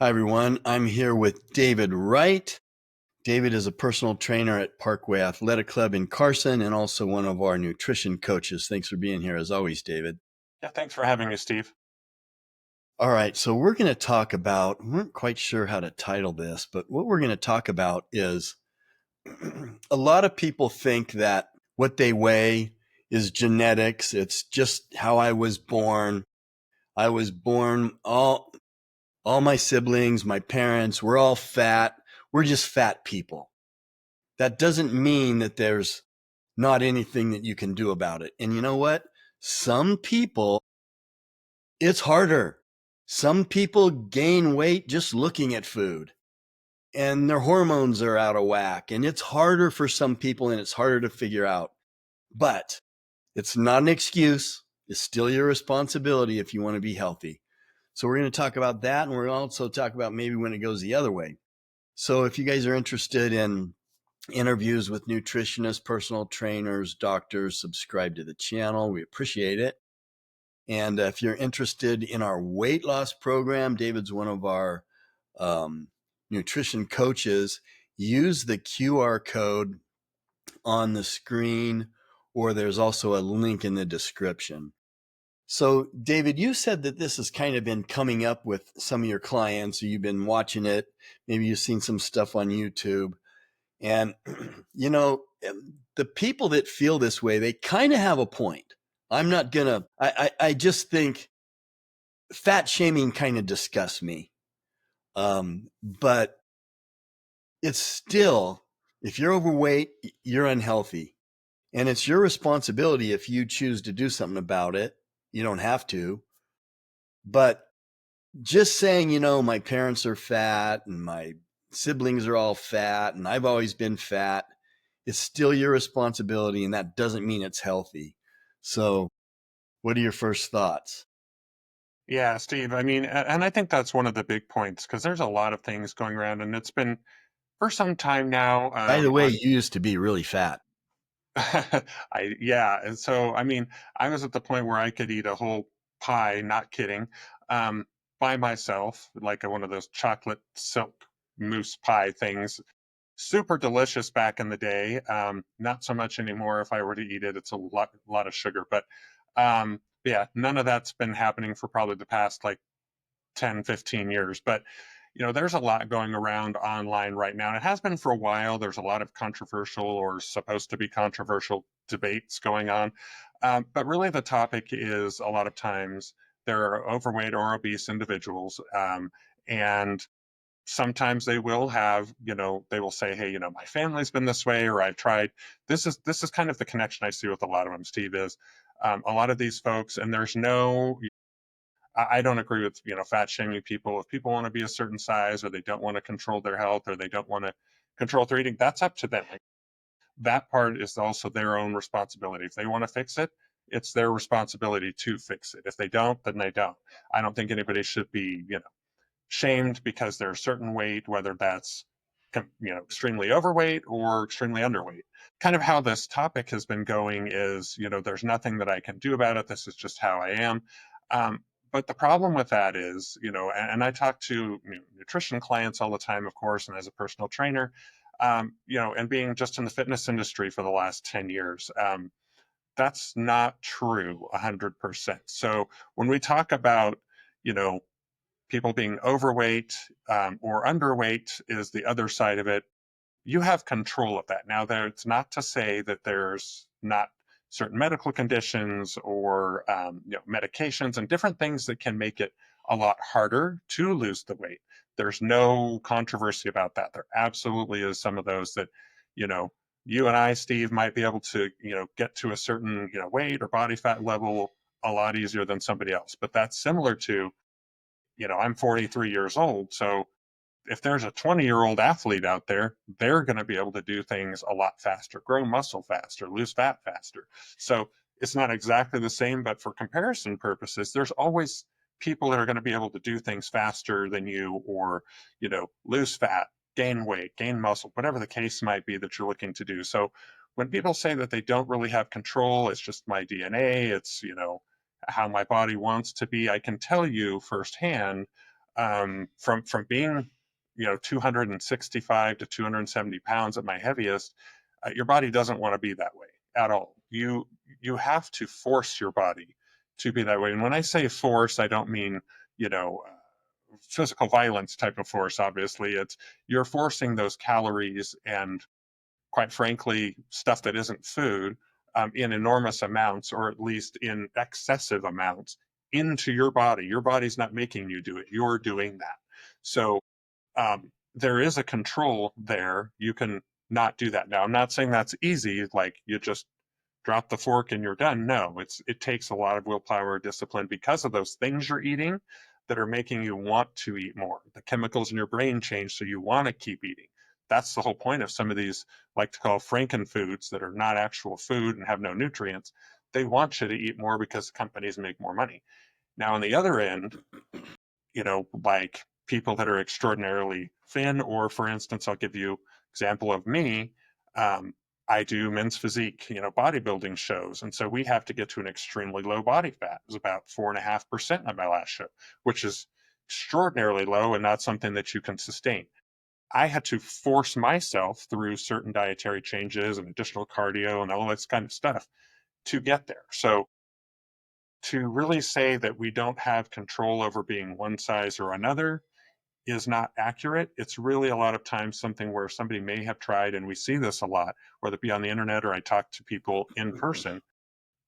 Hi, everyone. I'm here with David Wright. David is a personal trainer at Parkway Athletic Club in Carson and also one of our nutrition coaches. Thanks for being here as always, David. Yeah, thanks for having me, Steve. All right, so we're going to talk about, we weren't quite sure how to title this, but what we're going to talk about is a lot of people think that what they weigh is genetics. It's just how I was born. I was born all my siblings, my parents, we're all fat. We're just fat people. That doesn't mean that there's not anything that you can do about it. And you know what? Some people, it's harder. Some people gain weight just looking at food and their hormones are out of whack. And it's harder for some people and it's harder to figure out. But it's not an excuse. It's still your responsibility if you want to be healthy. So we're going to talk about that. And we're going to also talk about maybe when it goes the other way. So if you guys are interested in interviews with nutritionists, personal trainers, doctors, subscribe to the channel. We appreciate it. And if you're interested in our weight loss program, David's one of our nutrition coaches. Use the QR code on the screen, or there's also a link in the description. So, David, you said that this has kind of been coming up with some of your clients, or you've been watching it. Maybe you've seen some stuff on YouTube. And, you know, the people that feel this way, they kind of have a point. I'm not going to, I just think fat shaming kind of disgusts me. But it's still, if you're overweight, you're unhealthy. And it's your responsibility if you choose to do something about it. You don't have to. But just saying, my parents are fat and my siblings are all fat and I've always been fat, it's still your responsibility. And that doesn't mean it's healthy. So, what are your first thoughts? Yeah, Steve. And I think that's one of the big points because there's a lot of things going around, and it's been for some time now. By the way, you used to be really fat. Yeah, and so I was at the point where I could eat a whole pie, not kidding, um, by myself, like one of those chocolate silk mousse pie things. Super delicious back in the day. Not so much anymore. If I were to eat it, it's a lot of sugar. But yeah, none of that's been happening for probably the past like 10, 15 years. But there's a lot going around online right now. And it has been for a while. There's a lot of controversial or supposed to be controversial debates going on. But really, the topic is a lot of times there are overweight or obese individuals. And sometimes they will have, they will say, hey, my family's been this way, or I've tried. This is kind of the connection I see with a lot of them, Steve, is a lot of these folks, and there's no, I don't agree with, fat shaming people. If people want to be a certain size, or they don't want to control their health, or they don't want to control their eating, that's up to them. Like, that part is also their own responsibility. If they want to fix it, it's their responsibility to fix it. If they don't, then they don't. I don't think anybody should be, shamed because they're a certain weight, whether that's extremely overweight or extremely underweight. Kind of how this topic has been going is, there's nothing that I can do about it. This is just how I am. But the problem with that is, and I talk to nutrition clients all the time, of course, and as a personal trainer, and being just in the fitness industry for the last 10 years, that's not true 100%. So when we talk about, you know, people being overweight or underweight is the other side of it. You have control of that. Now, it's not to say that there's not certain medical conditions or medications and different things that can make it a lot harder to lose the weight. There's no controversy about that. There absolutely is some of those that, you know, you and I, Steve, might be able to, get to a certain, weight or body fat level a lot easier than somebody else. But that's similar to, I'm 43 years old. So if there's a 20-year-old athlete out there, they're going to be able to do things a lot faster, grow muscle faster, lose fat faster. So it's not exactly the same, but for comparison purposes, there's always people that are going to be able to do things faster than you, or, lose fat, gain weight, gain muscle, whatever the case might be that you're looking to do. So when people say that they don't really have control, it's just my DNA, it's, how my body wants to be, I can tell you firsthand, From being 265 to 270 pounds at my heaviest. Your body doesn't want to be that way at all. You have to force your body to be that way. And when I say force, I don't mean you know physical violence type of force. Obviously, it's you're forcing those calories and, quite frankly, stuff that isn't food, in enormous amounts, or at least in excessive amounts, into your body. Your body's not making you do it. You're doing that. So there is a control there. You can not do that. Now, I'm not saying that's easy, like you just drop the fork and you're done. No, it takes a lot of willpower, discipline, because of those things you're eating that are making you want to eat more. The chemicals in your brain change, so you want to keep eating. That's the whole point of some of these, like to call frankenfoods, that are not actual food and have no nutrients. They want you to eat more because companies make more money. Now, on the other end, like people that are extraordinarily thin, or, for instance, I'll give you example of me. Um, I do men's physique, bodybuilding shows, and so we have to get to an extremely low body fat. It was about 4.5% on my last show, which is extraordinarily low and not something that you can sustain. I had to force myself through certain dietary changes and additional cardio and all this kind of stuff to get there. So to really say that we don't have control over being one size or another is not accurate. It's really a lot of times something where somebody may have tried, and we see this a lot, whether it be on the internet or I talk to people in person.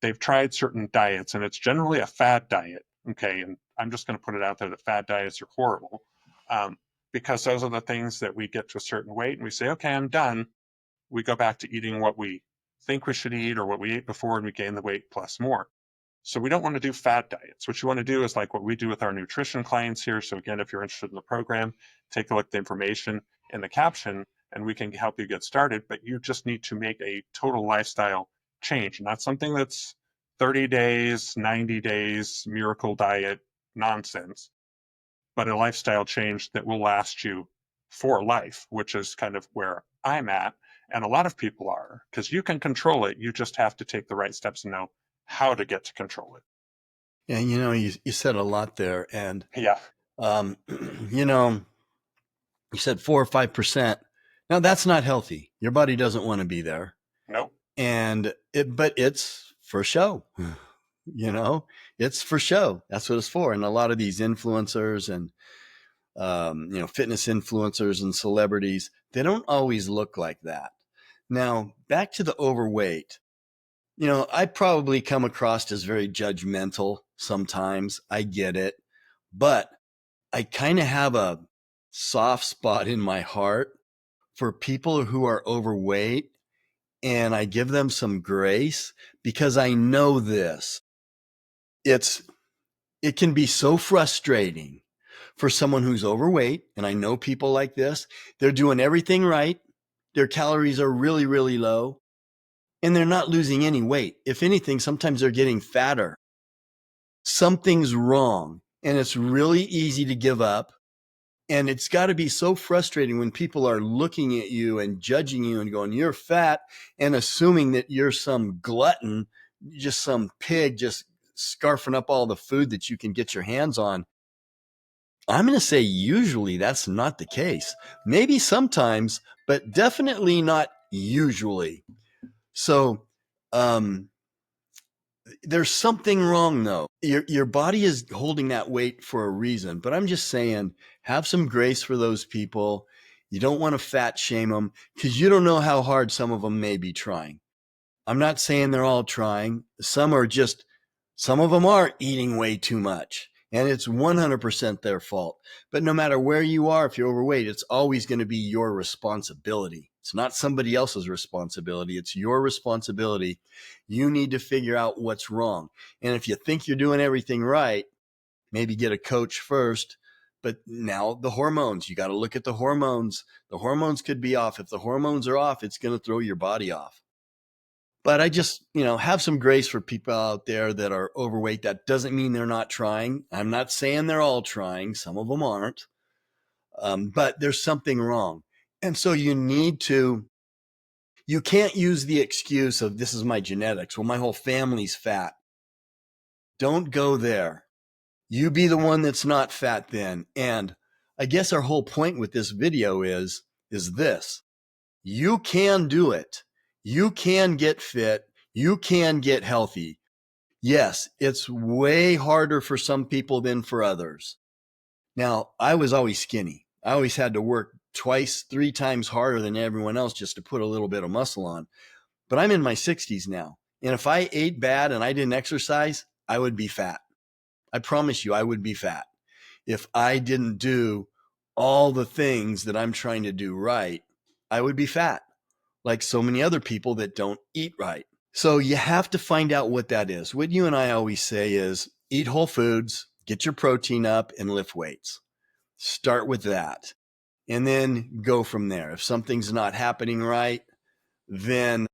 They've tried certain diets, and it's generally a fad diet. Okay. And I'm just going to put it out there that fad diets are horrible, um, because those are the things that we get to a certain weight and we say, okay, I'm done. We go back to eating what we think we should eat or what we ate before, and we gain the weight plus more. So we don't want to do fad diets. What you want to do is like what we do with our nutrition clients here. So again, if you're interested in the program, take a look at the information in the caption and we can help you get started. But you just need to make a total lifestyle change, not something that's 30 days, 90 days, miracle diet nonsense, but a lifestyle change that will last you for life, which is kind of where I'm at. And a lot of people are, because you can control it. You just have to take the right steps and know how to get to control it. And you said a lot there, and Yeah. um, you know, you said 4 or 5%. Now that's not healthy. Your body doesn't want to be there, Nope. but it's for show. It's for show. That's what it's for. And a lot of these influencers and fitness influencers and celebrities, they don't always look like that. Now, back to the overweight. I probably come across as very judgmental sometimes. I get it. But I kind of have a soft spot in my heart for people who are overweight, and I give them some grace because I know this. It's it can be so frustrating for someone who's overweight, and I know people like this. They're doing everything right. Their calories are really, really low, and they're not losing any weight. If anything, sometimes they're getting fatter. Something's wrong, and it's really easy to give up. And it's got to be so frustrating when people are looking at you and judging you and going, you're fat, and assuming that you're some glutton, just some pig, just scarfing up all the food that you can get your hands on. I'm going to say usually that's not the case. Maybe sometimes, but definitely not usually. So, um, there's something wrong though. Your body is holding that weight for a reason, but I'm just saying, have some grace for those people. You don't want to fat shame them because you don't know how hard some of them may be trying. I'm not saying they're all trying. Some of them are eating way too much, and it's 100% their fault. But no matter where you are, if you're overweight, it's always going to be your responsibility. It's not somebody else's responsibility. It's your responsibility. You need to figure out what's wrong. And if you think you're doing everything right, maybe get a coach first. But now the hormones, you got to look at the hormones. The hormones could be off. If the hormones are off, it's going to throw your body off. But I just, have some grace for people out there that are overweight. That doesn't mean they're not trying. I'm not saying they're all trying. Some of them aren't. But there's something wrong. And so you can't use the excuse of this is my genetics. Well, my whole family's fat. Don't go there. You be the one that's not fat then. And I guess our whole point with this video is this. You can do it. You can get fit. You can get healthy. Yes, it's way harder for some people than for others. Now, I was always skinny. I always had to work twice, three times harder than everyone else just to put a little bit of muscle on. But I'm in my 60s now. And if I ate bad and I didn't exercise, I would be fat. I promise you, I would be fat if I didn't do all the things that I'm trying to do right. I would be fat, like so many other people that don't eat right. So you have to find out what that is. What you and I always say is eat whole foods, get your protein up, and lift weights. Start with that and then go from there. If something's not happening right, then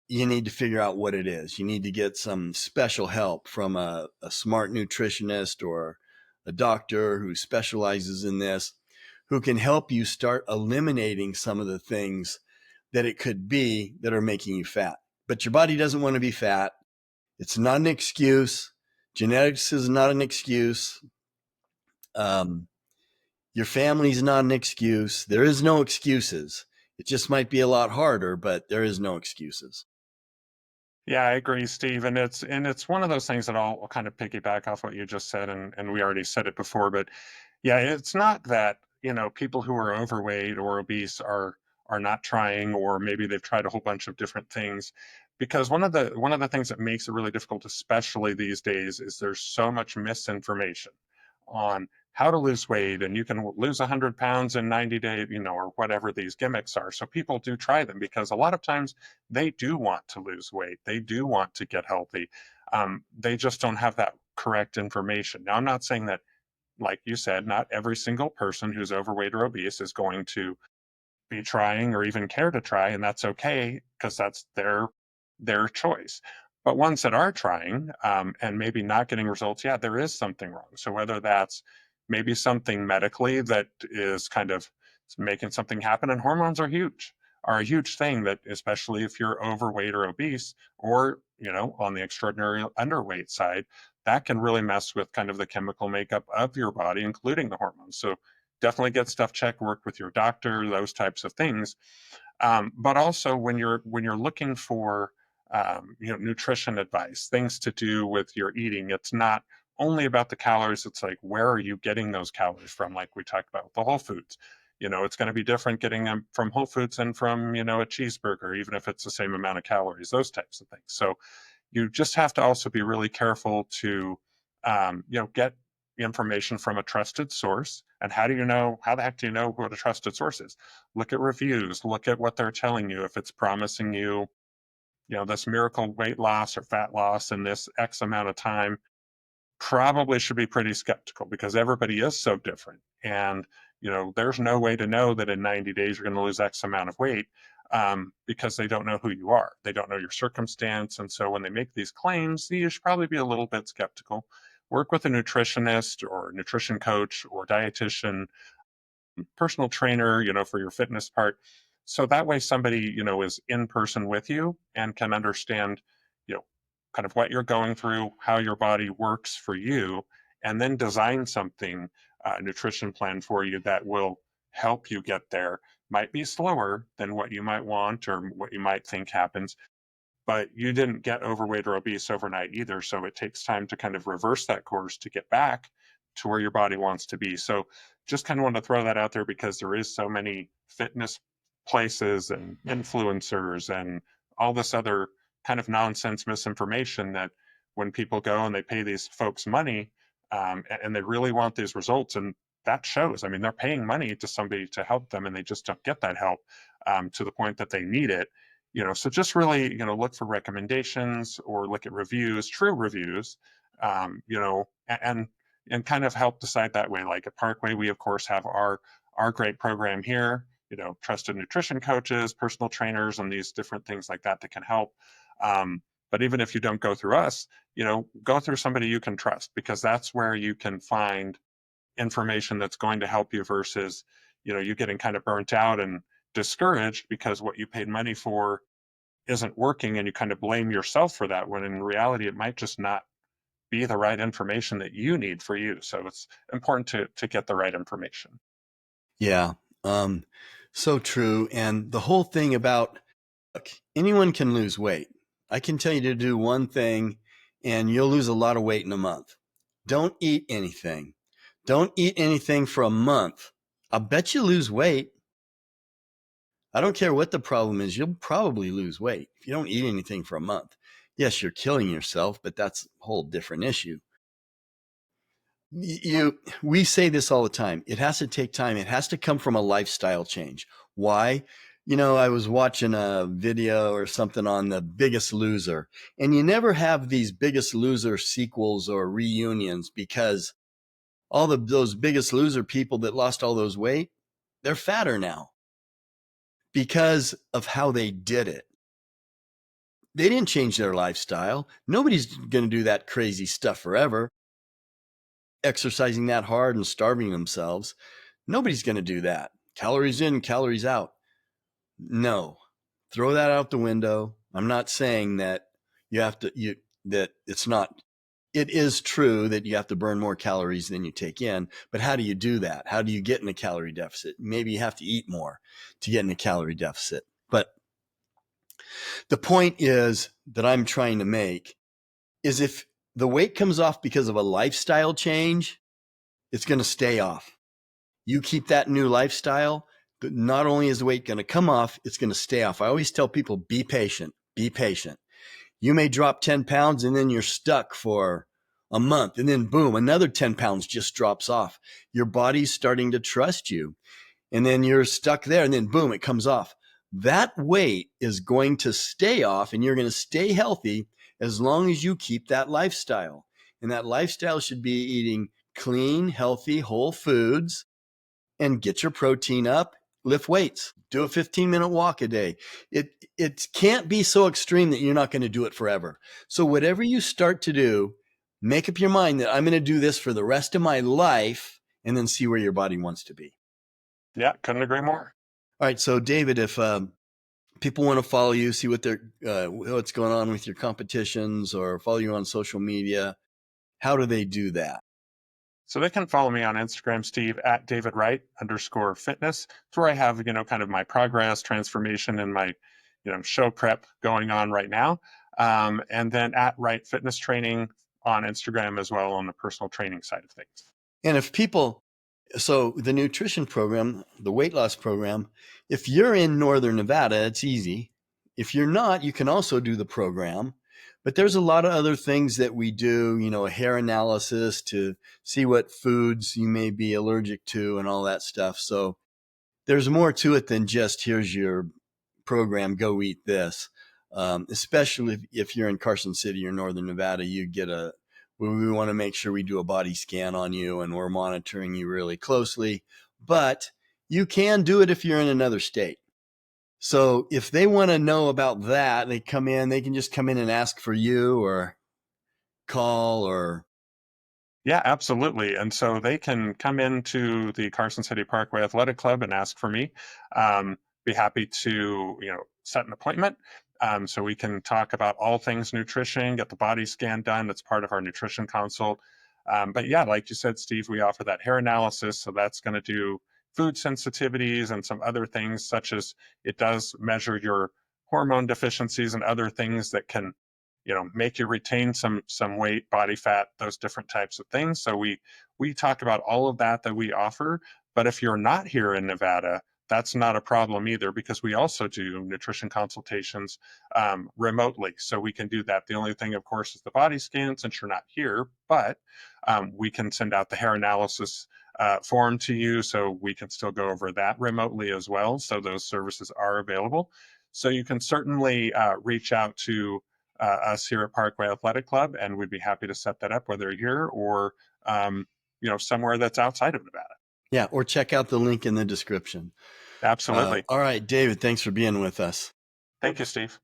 you need to figure out what it is. You need to get some special help from a smart nutritionist or a doctor who specializes in this, who can help you start eliminating some of the things that it could be that are making you fat. But your body doesn't want to be fat. It's not an excuse. Genetics is not an excuse. Um, your family's not an excuse. There is no excuses. It just might be a lot harder, but there is no excuses. Yeah, I agree, Steve. And it's one of those things that I'll kind of piggyback off what you just said, and we already said it before, but yeah, it's not that, people who are overweight or obese are not trying, or maybe they've tried a whole bunch of different things. Because one of the things that makes it really difficult, especially these days, is there's so much misinformation on how to lose weight, and you can lose 100 pounds in 90 days, or whatever these gimmicks are. So people do try them because a lot of times they do want to lose weight, they do want to get healthy. They just don't have that correct information. Now, I'm not saying that, like you said, not every single person who's overweight or obese is going to be trying or even care to try, and that's okay because that's their choice. But ones that are trying, and maybe not getting results, yeah, there is something wrong. So whether that's maybe something medically that is kind of making something happen, and hormones are a huge thing, that especially if you're overweight or obese, or on the extraordinary underweight side, that can really mess with kind of the chemical makeup of your body, including the hormones. So definitely get stuff checked, work with your doctor, those types of things. But also when you're looking for nutrition advice, things to do with your eating, it's not only about the calories. It's like, where are you getting those calories from? Like we talked about with the Whole Foods. It's going to be different getting them from Whole Foods than from a cheeseburger, even if it's the same amount of calories. Those types of things. So you just have to also be really careful to get information from a trusted source. And how the heck do you know what a trusted source is? Look at reviews, look at what they're telling you. If it's promising you this miracle weight loss or fat loss in this X amount of time, probably should be pretty skeptical, because everybody is so different. And there's no way to know that in 90 days you're going to lose X amount of weight, because they don't know who you are, they don't know your circumstance. And so when they make these claims, you should probably be a little bit skeptical. Work with a nutritionist or nutrition coach or dietitian, personal trainer, for your fitness part. So that way somebody, is in person with you and can understand, you know, kind of what you're going through, how your body works for you, and then design something, nutrition plan for you that will help you get there. Might be slower than what you might want or what you might think happens, but you didn't get overweight or obese overnight either. So it takes time to kind of reverse that course to get back to where your body wants to be. So just kind of want to throw that out there, because there is so many fitness places and influencers and all this other kind of nonsense misinformation, that when people go and they pay these folks money, and they really want these results, and that shows. I mean, they're paying money to somebody to help them, and they just don't get that help, to the point that they need it. So just really, look for recommendations or look at reviews, true reviews, and kind of help decide that way. Like at Parkway, we of course have our great program here, trusted nutrition coaches, personal trainers, and these different things like that can help. But even if you don't go through us, go through somebody you can trust, because that's where you can find information that's going to help you, versus, you getting kind of burnt out and discouraged because what you paid money for isn't working, and you kind of blame yourself for that, when in reality it might just not be the right information that you need for you. So it's important to get the right information. Yeah. Um, so true. And the whole thing about, look, anyone can lose weight. I can tell you to do one thing and you'll lose a lot of weight in a month. Don't eat anything. Don't eat anything for a month. I bet you lose weight. I don't care what the problem is, you'll probably lose weight if you don't eat anything for a month. Yes, you're killing yourself, but that's a whole different issue. We say this all the time. It has to take time. It has to come from a lifestyle change. Why? I was watching a video or something on The Biggest Loser, and you never have these Biggest Loser sequels or reunions because all those Biggest Loser people that lost all those weight, they're fatter now because of how they did it. They didn't change their lifestyle. Nobody's going to do that crazy stuff forever, exercising that hard and starving themselves. Nobody's going to do that. Calories in, calories out. No, throw that out the window. I'm not saying that that it's not. It is true that you have to burn more calories than you take in, but how do you do that? How do you get in a calorie deficit? Maybe you have to eat more to get in a calorie deficit. But the point is that I'm trying to make is if the weight comes off because of a lifestyle change, it's going to stay off. You keep that new lifestyle, not only is the weight going to come off, it's going to stay off. I always tell people, be patient, be patient. You may drop 10 pounds and then you're stuck for a month and then boom, another 10 pounds just drops off. Your body's starting to trust you and then you're stuck there and then boom, it comes off. That weight is going to stay off and you're going to stay healthy as long as you keep that lifestyle. And that lifestyle should be eating clean, healthy, whole foods and get your protein up, lift weights, do a 15-minute walk a day. It can't be so extreme that you're not going to do it forever. So whatever you start to do, make up your mind that I'm going to do this for the rest of my life and then see where your body wants to be. Yeah, couldn't agree more. All right. So David, if people want to follow you, see what's going on with your competitions or follow you on social media, how do they do that? So they can follow me on Instagram, Steve, at David Wright _fitness. It's where I have, kind of my progress, transformation, and my, show prep going on right now. And then at Wright Fitness Training on Instagram as well on the personal training side of things. And if people, so the nutrition program, the weight loss program, if you're in Northern Nevada, it's easy. If you're not, you can also do the program. But there's a lot of other things that we do, a hair analysis to see what foods you may be allergic to and all that stuff. So there's more to it than just here's your program, go eat this. Especially if you're in Carson City or Northern Nevada, we want to make sure we do a body scan on you and we're monitoring you really closely. But you can do it if you're in another state. So if they want to know about that, they can just come in and ask for you or call or. Yeah, absolutely. And so they can come into the Carson City Parkway Athletic Club and ask for me. Be happy to, set an appointment. So we can talk about all things nutrition, get the body scan done. That's part of our nutrition consult. But yeah, like you said, Steve, we offer that hair analysis. So that's going to do food sensitivities and some other things, such as it does measure your hormone deficiencies and other things that can make you retain some weight, body fat, those different types of things. So we talk about all of that we offer. But if you're not here in Nevada, that's not a problem either, because we also do nutrition consultations remotely. So we can do that. The only thing, of course, is the body scan since you're not here, but we can send out the hair analysis form to you. So we can still go over that remotely as well. So those services are available. So you can certainly reach out to us here at Parkway Athletic Club, and we'd be happy to set that up, whether here or somewhere that's outside of Nevada. Yeah, or check out the link in the description. Absolutely. All right, David, thanks for being with us. Thank you, Steve.